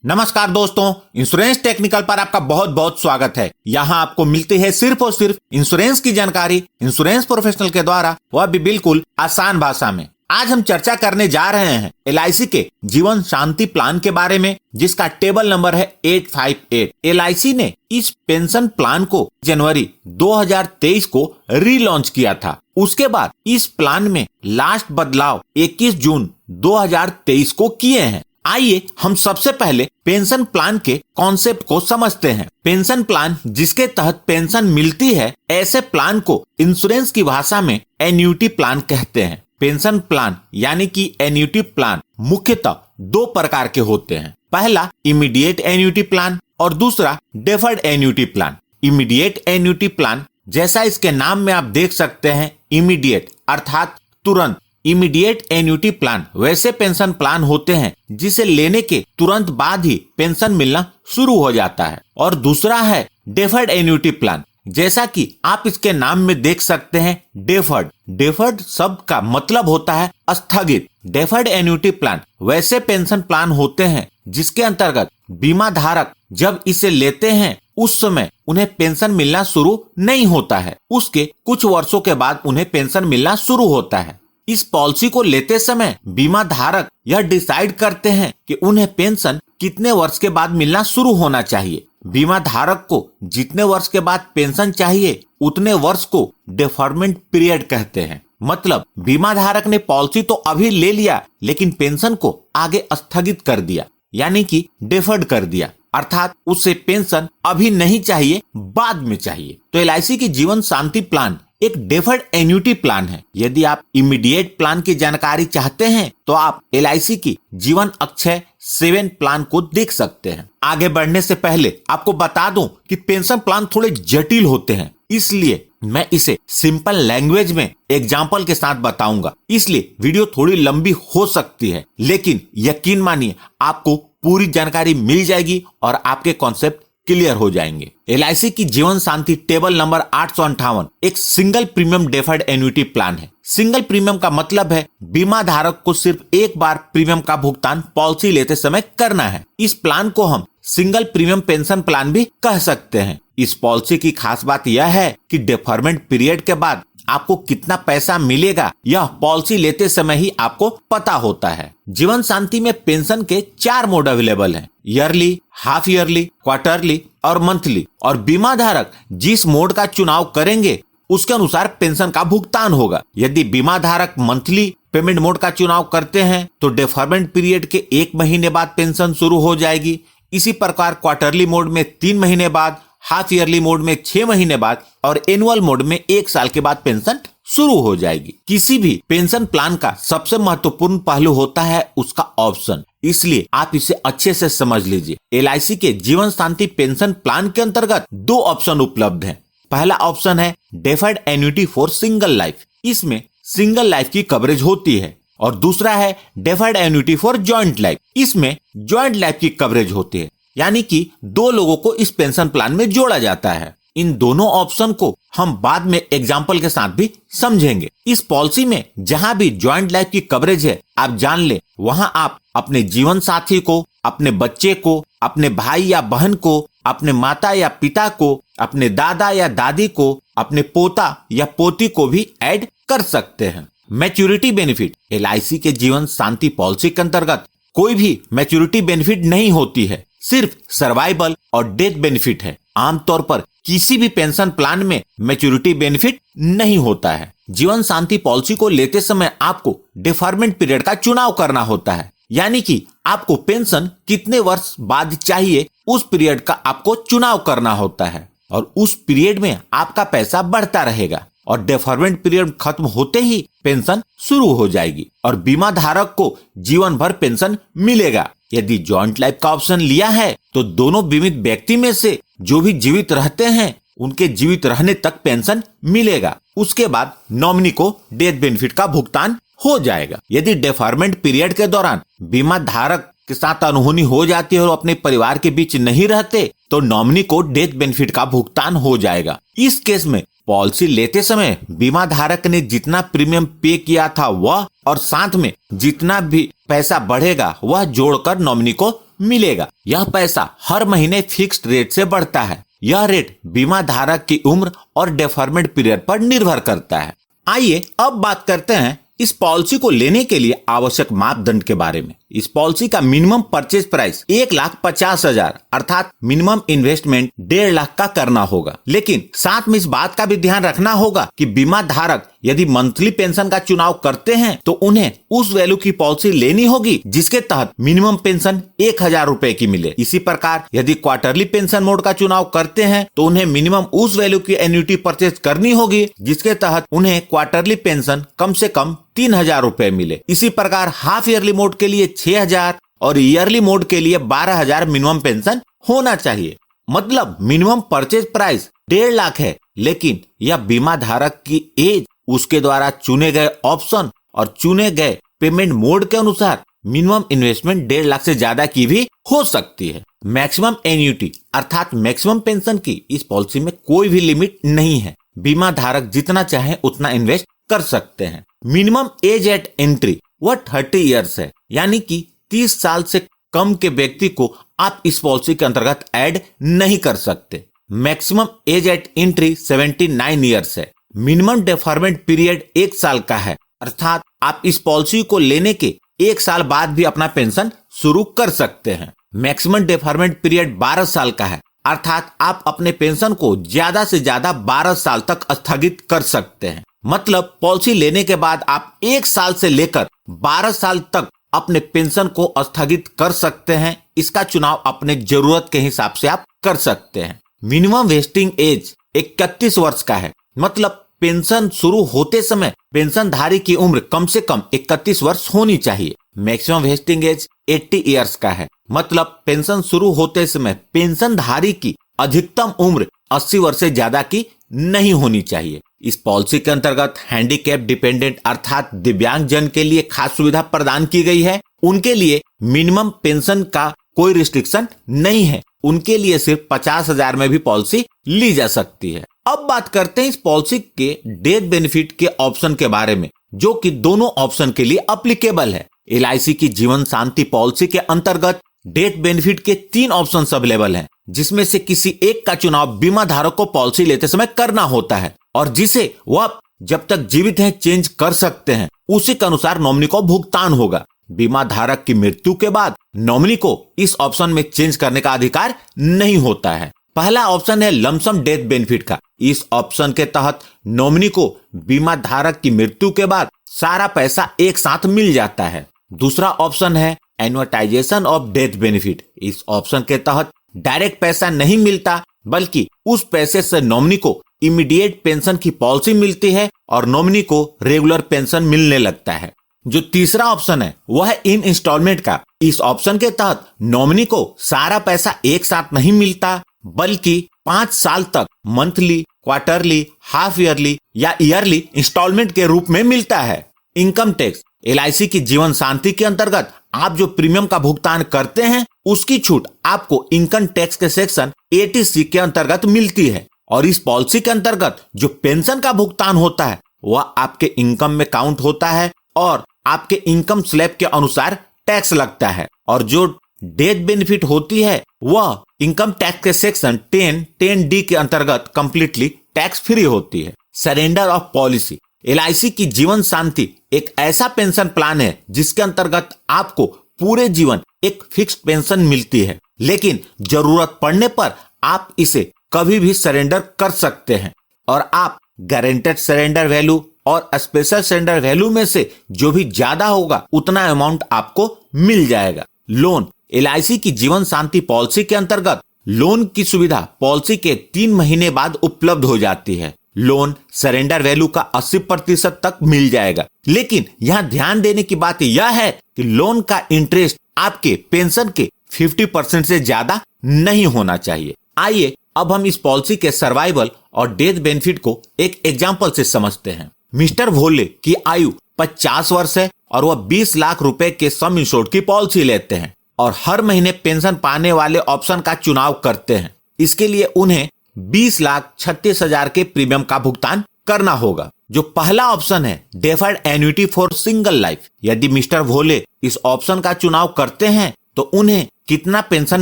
नमस्कार दोस्तों, insurance technical पर आपका बहुत बहुत स्वागत है। यहाँ आपको मिलती है सिर्फ और सिर्फ इंश्योरेंस की जानकारी इंश्योरेंस प्रोफेशनल के द्वारा, वह भी बिल्कुल आसान भाषा में। आज हम चर्चा करने जा रहे हैं LIC के जीवन शांति प्लान के बारे में, जिसका टेबल नंबर है 858। LIC ने इस पेंशन प्लान को जनवरी 2023 को रीलॉन्च किया था। उसके बाद इस प्लान में लास्ट बदलाव 21 जून 2023 को किए हैं। आइए हम सबसे पहले पेंशन प्लान के कॉन्सेप्ट को समझते हैं। पेंशन प्लान जिसके तहत पेंशन मिलती है, ऐसे प्लान को इंश्योरेंस की भाषा में एन्युटी प्लान कहते हैं। पेंशन प्लान यानी कि एन्युटी प्लान मुख्यतः दो प्रकार के होते हैं। पहला इमीडिएट एन्युटी प्लान और दूसरा deferred annuity plan. Immediate annuity plan जैसा इसके नाम में आप देख सकते हैं, इमीडिएट अर्थात तुरंत। इमीडिएट एन्युटी प्लान वैसे पेंशन प्लान होते हैं जिसे लेने के तुरंत बाद ही पेंशन मिलना शुरू हो जाता है। और दूसरा है डेफर्ड एन्युटी प्लान, जैसा कि आप इसके नाम में देख सकते हैं, डेफर्ड। डेफर्ड शब्द का मतलब होता है स्थगित। डेफर्ड एन्युटी प्लान वैसे पेंशन प्लान होते हैं जिसके अंतर्गत बीमा धारक जब इसे लेते हैं उस समय उन्हें पेंशन मिलना शुरू नहीं होता है, उसके कुछ वर्षों के बाद उन्हें पेंशन मिलना शुरू होता है। इस पॉलिसी को लेते समय बीमा धारक यह डिसाइड करते हैं कि उन्हें पेंशन कितने वर्ष के बाद मिलना शुरू होना चाहिए। बीमा धारक को जितने वर्ष के बाद पेंशन चाहिए उतने वर्ष को डेफरमेंट पीरियड कहते हैं। मतलब बीमा धारक ने पॉलिसी तो अभी ले लिया लेकिन पेंशन को आगे स्थगित कर दिया, यानी कि डेफर्ड कर दिया, अर्थात उसे पेंशन अभी नहीं चाहिए, बाद में चाहिए। तो LIC की जीवन शांति प्लान एक डेफर्ड एन्युटी प्लान है। यदि आप इमीडिएट प्लान की जानकारी चाहते हैं तो आप LIC की जीवन अक्षय 7 प्लान को देख सकते हैं। आगे बढ़ने से पहले आपको बता दूं कि पेंशन प्लान थोड़े जटिल होते हैं, इसलिए मैं इसे सिंपल लैंग्वेज में एग्जाम्पल के साथ बताऊंगा। इसलिए वीडियो थोड़ी लंबी हो सकती है, लेकिन यकीन मानिए आपको पूरी जानकारी मिल जाएगी और आपके कॉन्सेप्ट क्लियर हो जाएंगे। LIC की जीवन शांति टेबल नंबर 858 एक single premium deferred annuity plan है। सिंगल प्रीमियम का मतलब है बीमा धारक को सिर्फ एक बार प्रीमियम का भुगतान पॉलिसी लेते समय करना है। इस प्लान को हम सिंगल प्रीमियम पेंशन प्लान भी कह सकते हैं। इस पॉलिसी की खास बात यह है कि डेफरमेंट पीरियड के बाद आपको कितना पैसा मिलेगा यह पॉलिसी लेते समय ही आपको पता होता है। जीवन शांति में पेंशन के 4 मोड अवेलेबल हैं, ईयरली, हाफ ईयरली, क्वार्टरली और मंथली। और बीमा धारक जिस मोड का चुनाव करेंगे उसके अनुसार पेंशन का भुगतान होगा। यदि बीमा धारक मंथली पेमेंट मोड का चुनाव करते हैं तो डेफरमेंट पीरियड के 1 महीने बाद पेंशन शुरू हो जाएगी। इसी प्रकार क्वार्टरली मोड में 3 महीने बाद, हाफ ईयरली मोड में 6 महीने बाद और एनुअल मोड में 1 साल के बाद पेंशन शुरू हो जाएगी। किसी भी पेंशन प्लान का सबसे महत्वपूर्ण पहलू होता है उसका ऑप्शन, इसलिए आप इसे अच्छे से समझ लीजिए। LIC के जीवन शांति पेंशन प्लान के अंतर्गत 2 ऑप्शन उपलब्ध हैं। पहला ऑप्शन है deferred annuity for single life, इसमें सिंगल लाइफ की कवरेज होती है। और दूसरा है deferred annuity for joint life, इसमें जॉइंट लाइफ की कवरेज होती है, यानी कि 2 लोगों को इस पेंशन प्लान में जोड़ा जाता है। इन दोनों ऑप्शन को हम बाद में एग्जाम्पल के साथ भी समझेंगे। इस पॉलिसी में जहां भी जॉइंट लाइफ की कवरेज है, आप जान ले वहां आप अपने जीवन साथी को, अपने बच्चे को, अपने भाई या बहन को, अपने माता या पिता को, अपने दादा या दादी को, अपने पोता या पोती को भी ऐड कर सकते हैं। मैच्योरिटी बेनिफिट LIC के जीवन शांति पॉलिसी के अंतर्गत कोई भी मैच्योरिटी बेनिफिट नहीं होती है, सिर्फ सर्वाइवल और डेथ बेनिफिट है। आमतौर पर किसी भी पेंशन प्लान में मैच्योरिटी बेनिफिट नहीं होता है। जीवन शांति पॉलिसी को लेते समय आपको डेफरमेंट पीरियड का चुनाव करना होता है, यानी कि आपको पेंशन कितने वर्ष बाद चाहिए उस पीरियड का आपको चुनाव करना होता है और उस पीरियड में आपका पैसा बढ़ता रहेगा और डेफरमेंट पीरियड खत्म होते ही पेंशन शुरू हो जाएगी और बीमा धारक को जीवन भर पेंशन मिलेगा। यदि जॉइंट लाइफ का ऑप्शन लिया है तो दोनों बीमित व्यक्ति में से जो भी जीवित रहते हैं उनके जीवित रहने तक पेंशन मिलेगा। उसके बाद नॉमिनी को डेथ बेनिफिट का भुगतान हो जाएगा। यदि डेफरमेंट पीरियड के दौरान बीमा धारक के साथ अनहोनी हो जाती है और अपने परिवार के बीच नहीं रहते तो नॉमिनी को डेथ बेनिफिट का भुगतान हो जाएगा। इस केस में पॉलिसी लेते समय बीमा धारक ने जितना प्रीमियम पे किया था वह और साथ में जितना भी पैसा बढ़ेगा वह जोड़कर नॉमिनी को मिलेगा। यह पैसा हर महीने फिक्स्ड रेट से बढ़ता है। यह रेट बीमा धारक की उम्र और डेफरमेंट पीरियड पर निर्भर करता है। आइए अब बात करते हैं इस पॉलिसी को लेने के लिए आवश्यक मापदंड के बारे में। इस पॉलिसी का मिनिमम परचेज प्राइस 1,50,000 अर्थात मिनिमम इन्वेस्टमेंट 1.5 लाख का करना होगा। लेकिन साथ में इस बात का भी ध्यान रखना होगा कि बीमा धारक यदि मंथली पेंशन का चुनाव करते हैं तो उन्हें उस वैल्यू की पॉलिसी लेनी होगी जिसके तहत मिनिमम पेंशन 1,000 रुपए की मिले। इसी प्रकार यदि क्वार्टरली पेंशन मोड का चुनाव करते हैं तो उन्हें मिनिमम उस वैल्यू की एन्युटी परचेज करनी होगी जिसके तहत उन्हें क्वार्टरली पेंशन कम से कम 3,000 रुपए मिले। इसी प्रकार हाफ ईयरली मोड के लिए 6,000 और ईयरली मोड के लिए 12,000 मिनिमम पेंशन होना चाहिए। मतलब मिनिमम परचेज प्राइस 1.5 लाख है, लेकिन यह बीमा धारक की एज, उसके द्वारा चुने गए ऑप्शन और चुने गए पेमेंट मोड के अनुसार मिनिमम इन्वेस्टमेंट 1.5 लाख से ज्यादा की भी हो सकती है। मैक्सिमम एन्युटी अर्थात मैक्सिमम पेंशन की इस पॉलिसी में कोई भी लिमिट नहीं है। बीमा धारक जितना चाहे उतना इन्वेस्ट कर सकते हैं। मिनिमम एज एट एंट्री वह 30 ईयर्स है, यानी कि 30 साल से कम के व्यक्ति को आप इस पॉलिसी के अंतर्गत ऐड नहीं कर सकते। Maximum age eight entry 79 years है। मिनिमम डेफरमेंट पीरियड 1 साल का है, अर्थात आप इस पॉलिसी को लेने के 1 साल बाद भी अपना पेंशन शुरू कर सकते हैं। मैक्सिमम डेफरमेंट पीरियड 12 साल का है, अर्थात आप अपने पेंशन को ज्यादा से ज्यादा 12 साल तक स्थगित कर सकते हैं। मतलब पॉलिसी लेने के बाद आप 1 साल से लेकर 12 साल तक अपने पेंशन को स्थगित कर सकते हैं। इसका चुनाव अपने जरूरत के हिसाब से आप कर सकते हैं। मिनिमम वेस्टिंग एज 31 वर्ष का है, मतलब पेंशन शुरू होते समय पेंशनधारी की उम्र कम से कम 31 वर्ष होनी चाहिए। मैक्सिमम वेस्टिंग एज 80 ईयर्स का है, मतलब पेंशन शुरू होते समय पेंशनधारी की अधिकतम उम्र 80 वर्ष से ज्यादा की नहीं होनी चाहिए। इस पॉलिसी के अंतर्गत हैंडीकैप डिपेंडेंट अर्थात दिव्यांग जन के लिए खास सुविधा प्रदान की गई है। उनके लिए मिनिमम पेंशन का कोई रिस्ट्रिक्शन नहीं है। उनके लिए सिर्फ 50,000 में भी पॉलिसी ली जा सकती है। अब बात करते हैं इस पॉलिसी के डेथ बेनिफिट के ऑप्शन के बारे में, जो कि दोनों ऑप्शन के लिए एप्लीकेबल है। LIC की जीवन शांति पॉलिसी के अंतर्गत डेथ बेनिफिट के 3 ऑप्शन अवेलेबल हैं, जिसमें से किसी एक का चुनाव बीमा धारक को पॉलिसी लेते समय करना होता है और जिसे वह जब तक जीवित हैं चेंज कर सकते हैं। उसी के अनुसार नॉमिनी को भुगतान होगा। बीमा धारक की मृत्यु के बाद नॉमिनी को इस ऑप्शन में चेंज करने का अधिकार नहीं होता है। पहला ऑप्शन है लमसम डेथ बेनिफिट का। इस ऑप्शन के तहत नॉमिनी को बीमा धारक की मृत्यु के बाद सारा पैसा एक साथ मिल जाता है। दूसरा ऑप्शन है एन्युटाइजेशन ऑफ डेथ बेनिफिट। इस ऑप्शन के तहत डायरेक्ट पैसा नहीं मिलता, बल्कि उस पैसे से नॉमिनी को इमीडिएट पेंशन की पॉलिसी मिलती है और नॉमिनी को रेगुलर पेंशन मिलने लगता है। जो तीसरा ऑप्शन है वह है इन इंस्टॉलमेंट का। इस ऑप्शन के तहत नॉमिनी को सारा पैसा एक साथ नहीं मिलता, बल्कि 5 साल तक मंथली, क्वार्टरली, हाफ ईयरली या ईयरली इंस्टॉलमेंट के रूप में मिलता है। इनकम टैक्स LIC की जीवन शांति के अंतर्गत आप जो प्रीमियम का भुगतान करते हैं उसकी छूट आपको इनकम टैक्स के सेक्शन 80C के अंतर्गत मिलती है और इस पॉलिसी के अंतर्गत जो पेंशन का भुगतान होता है वह आपके इनकम में काउंट होता है और आपके इनकम स्लैब के अनुसार टैक्स लगता है। और जो डेथ बेनिफिट होती है वह इनकम टैक्स के सेक्शन 10D के अंतर्गत कंप्लीटली टैक्स फ्री होती है। सरेंडर ऑफ पॉलिसी LIC की जीवन शांति एक ऐसा पेंशन प्लान है जिसके अंतर्गत आपको पूरे जीवन एक फिक्स्ड पेंशन मिलती है, लेकिन जरूरत पड़ने पर आप इसे कभी भी सरेंडर कर सकते हैं और आप गारंटेड सरेंडर वैल्यू और स्पेशल सरेंडर वैल्यू में से जो भी ज्यादा होगा उतना अमाउंट आपको मिल जाएगा। लोन LIC की जीवन शांति पॉलिसी के अंतर्गत लोन की सुविधा पॉलिसी के 3 महीने बाद उपलब्ध हो जाती है। लोन सरेंडर वैल्यू का 80% तक मिल जाएगा, लेकिन यहाँ ध्यान देने की बात यह है कि लोन का इंटरेस्ट आपके पेंशन के 50% से ज्यादा नहीं होना चाहिए। आइए अब हम इस पॉलिसी के सर्वाइवल और डेथ बेनिफिट को एक एग्जाम्पल से समझते हैं। मिस्टर भोले की आयु 50 वर्ष है और वह 20 लाख रुपए के सम इंश्योर्ड की पॉलिसी लेते हैं और हर महीने पेंशन पाने वाले ऑप्शन का चुनाव करते हैं। इसके लिए उन्हें 20,36,000 के प्रीमियम का भुगतान करना होगा। जो पहला ऑप्शन है deferred annuity for single life, यदि मिस्टर भोले इस ऑप्शन का चुनाव करते हैं तो उन्हें कितना पेंशन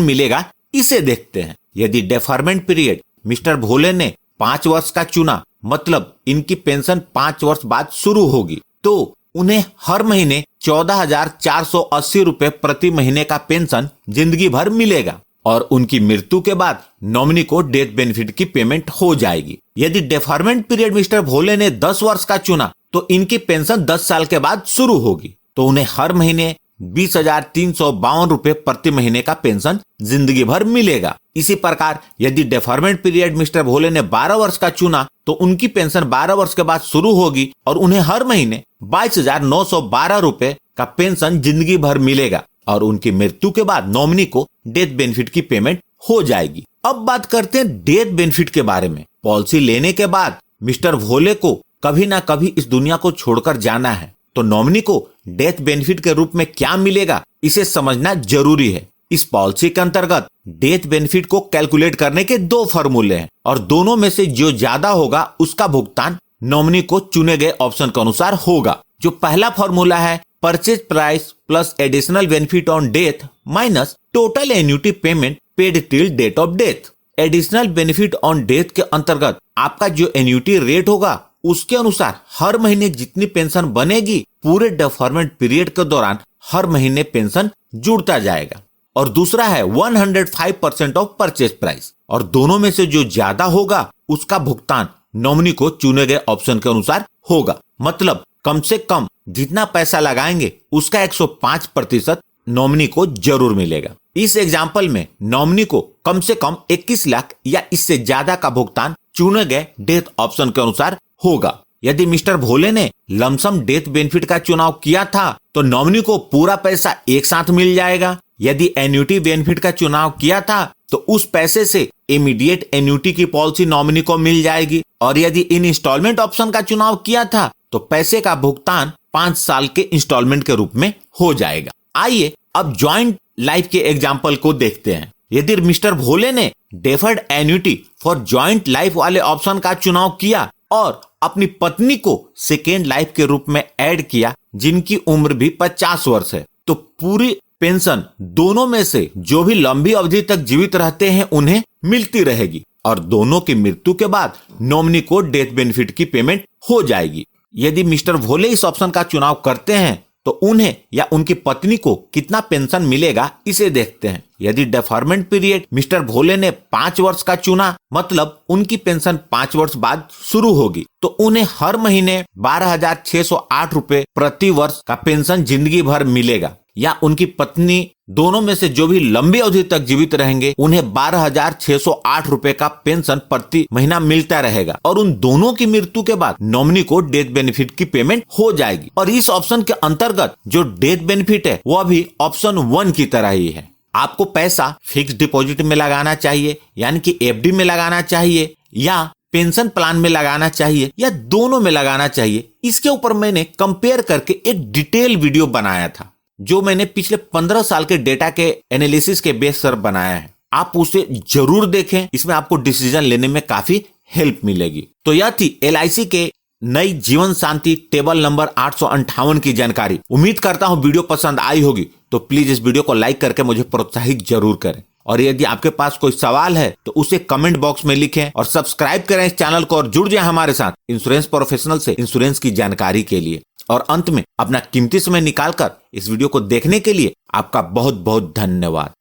मिलेगा इसे देखते हैं। यदि डेफरमेंट पीरियड मिस्टर भोले ने 5 वर्ष का चुना, मतलब इनकी पेंशन 5 वर्ष बाद शुरू होगी, तो उन्हें हर महीने 14,480 रुपए प्रति महीने का पेंशन जिंदगी भर मिलेगा और उनकी मृत्यु के बाद नॉमिनी को डेथ बेनिफिट की पेमेंट हो जाएगी। यदि डेफरमेंट पीरियड मिस्टर भोले ने 10 वर्ष का चुना तो इनकी पेंशन 10 साल के बाद शुरू होगी, तो उन्हें हर महीने 20,352 रुपए प्रति महीने का पेंशन जिंदगी भर मिलेगा। इसी प्रकार यदि डेफरमेंट पीरियड मिस्टर भोले ने 12 वर्ष का चुना तो उनकी पेंशन 12 वर्ष के बाद शुरू होगी और उन्हें हर महीने 22,912 रुपए का पेंशन जिंदगी भर मिलेगा और उनकी मृत्यु के बाद नॉमिनी को डेथ बेनिफिट की पेमेंट हो जाएगी। अब बात करते हैं डेथ बेनिफिट के बारे में। पॉलिसी लेने के बाद मिस्टर भोले को कभी ना कभी इस दुनिया को छोड़कर जाना है, तो नॉमिनी को डेथ बेनिफिट के रूप में क्या मिलेगा इसे समझना जरूरी है। इस पॉलिसी के अंतर्गत डेथ बेनिफिट को कैलकुलेट करने के 2 फॉर्मूले हैं और दोनों में से जो ज्यादा होगा उसका भुगतान नॉमिनी को चुने गए ऑप्शन के अनुसार होगा। जो पहला फॉर्मूला है purchase price plus additional benefit on death minus total annuity payment paid till date of death. Additional benefit on death के अंतर्गत आपका जो एन्युटी रेट होगा उसके अनुसार हर महीने जितनी पेंशन बनेगी पूरे डेफरमेंट पीरियड के दौरान हर महीने पेंशन जुड़ता जाएगा। और दूसरा है 105% ऑफ परचेज प्राइस और दोनों में से जो ज्यादा होगा उसका भुगतान नॉमिनी को चुने गए ऑप्शन के अनुसार होगा। मतलब कम से कम जितना पैसा लगाएंगे उसका 105% नॉमिनी को जरूर मिलेगा। इस एग्जाम्पल में नॉमिनी को कम से कम 21 लाख या इससे ज्यादा का भुगतान चुने गए डेथ ऑप्शन के अनुसार होगा। यदि मिस्टर भोले ने लमसम डेथ बेनिफिट का चुनाव किया था तो नॉमिनी को पूरा पैसा एक साथ मिल जाएगा। यदि एन्युटी बेनिफिट का चुनाव किया था तो उस पैसे से इमीडिएट एन्युटी की पॉलिसी नॉमिनी को मिल जाएगी और यदि इन इंस्टॉलमेंट ऑप्शन का चुनाव किया था तो पैसे का भुगतान 5 साल के इंस्टॉलमेंट के रूप में हो जाएगा। आइए अब ज्वाइंट लाइफ के एग्जाम्पल को देखते हैं। यदि मिस्टर भोले ने deferred annuity for joint life वाले ऑप्शन का चुनाव किया और अपनी पत्नी को सेकेंड लाइफ के रूप में ऐड किया जिनकी उम्र भी 50 वर्ष है, तो पूरी पेंशन दोनों में से जो भी लंबी अवधि तक जीवित रहते हैं उन्हें मिलती रहेगी और दोनों की मृत्यु के बाद नॉमिनी को डेथ बेनिफिट की पेमेंट हो जाएगी। यदि मिस्टर भोले इस ऑप्शन का चुनाव करते हैं तो उन्हें या उनकी पत्नी को कितना पेंशन मिलेगा इसे देखते हैं। यदि डेफरमेंट पीरियड मिस्टर भोले ने 5 वर्ष का चुना, मतलब उनकी पेंशन 5 वर्ष बाद शुरू होगी, तो उन्हें हर महीने 12,608 रुपए प्रति वर्ष का पेंशन जिंदगी भर मिलेगा। या उनकी पत्नी, दोनों में से जो भी लंबी अवधि तक जीवित रहेंगे उन्हें 12,608 रुपए का पेंशन प्रति महीना मिलता रहेगा और उन दोनों की मृत्यु के बाद नॉमिनी को डेथ बेनिफिट की पेमेंट हो जाएगी। और इस ऑप्शन के अंतर्गत जो डेथ बेनिफिट है वह भी ऑप्शन 1 की तरह ही है। आपको पैसा फिक्स डिपॉजिट में लगाना चाहिए यानी कि एफडी में लगाना चाहिए या पेंशन प्लान में लगाना चाहिए या दोनों में लगाना चाहिए, इसके ऊपर मैंने कंपेयर करके एक डिटेल वीडियो बनाया था जो मैंने पिछले 15 साल के डेटा के एनालिसिस के बेस पर बनाया है। आप उसे जरूर देखें, इसमें आपको डिसीजन लेने में काफी हेल्प मिलेगी। तो यह थी LIC के नई जीवन शांति टेबल नंबर 858 की जानकारी। उम्मीद करता हूं वीडियो पसंद आई होगी, तो प्लीज इस वीडियो को लाइक करके मुझे प्रोत्साहित जरूर करें और यदि आपके पास कोई सवाल है तो उसे कमेंट बॉक्स में लिखें और सब्सक्राइब करें इस चैनल को और जुड़ जाए हमारे साथ इंश्योरेंस प्रोफेशनल से इंश्योरेंस की जानकारी के लिए। और अंत में अपना कीमती समय निकालकर इस वीडियो को देखने के लिए आपका बहुत बहुत धन्यवाद।